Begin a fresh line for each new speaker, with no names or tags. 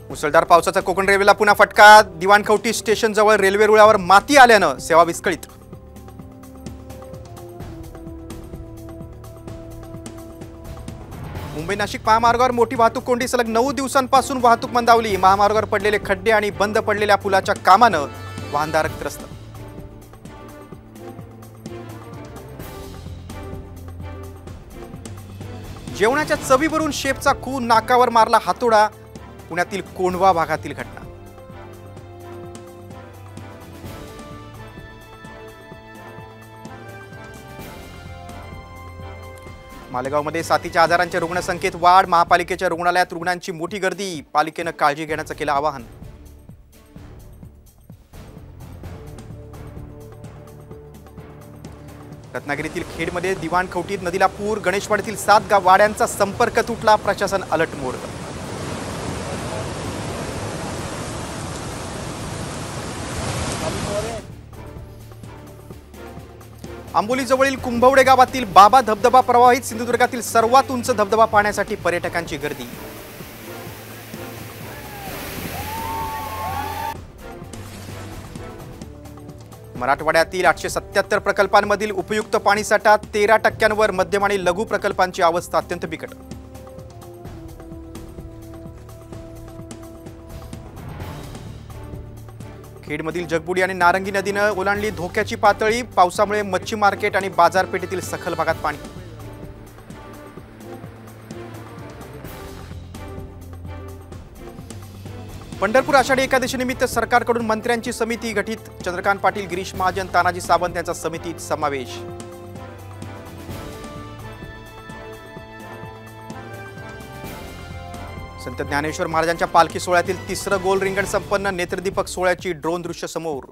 मुसळधार पावसाचा कोकण रेल्वेला पुन्हा फटका। दिवाणखवटी स्टेशन जवळ रेल्वे रुळावर माती आल्यानं सेवा विस्कळीत। मुंबई नाशिक महामार्गावर मोठी वाहतूक कोंडी। सलग 9 दिवसांपासून वाहतूक मंदावली। महामार्गावर पडलेले खड्डे आणि बंद पडलेल्या पुलाच्या कामानं वाहनधारक त्रस्त। जेवणाच्या चवीवरून शेफचा खून, नाकावर मारला हातोडा। पुण्यातील कोंढवा भागातील घटना। मालेगावमध्ये साथीच्या आजारांच्या रुग्णसंख्येत वाढ। महापालिकेच्या रुग्णालयात रुग्णांची मोठी गर्दी। पालिकेनं काळजी घेण्याचं केलं आवाहन। रत्नागिरीतील खेडमध्ये दिवाणखवटीत नदीला पूर। गणेशवाडीतील 7 वाड्यांचा संपर्क तुटला। प्रशासन अलर्ट मोड। आंबोलीजवळील कुंभवडे गावातील बाबा धबधबा प्रवाहित। सिंधुदुर्गातील सर्वात उंच धबधबा पाहण्यासाठी पर्यटकांची गर्दी। मराठवाड्यातील 877 प्रकल्पांमधील उपयुक्त पाणीसाठा 13%वर। मध्यम आणि लघु प्रकल्पांची अवस्था अत्यंत बिकट। खेडमधील जगबुडी आणि नारंगी नदीनं ओलांडली धोक्याची पातळी। पावसामुळे मच्छी मार्केट आणि बाजारपेठेतील सखल भागात पाणी। पंढरपूर आषाढी एकादशी निमित्त सरकारकडून मंत्र्यांची समिती गठीत। चंद्रकांत पाटील, गिरीश महाजन, तानाजी सावंत यांचा समितीत समावेश। संत ज्ञानेश्वर महाराजांच्या पालखी सोहळ्यातील तिसरं गोल रिंगण संपन्न। नेत्रदीपक सोहळ्याची ड्रोन दृश्य समोर।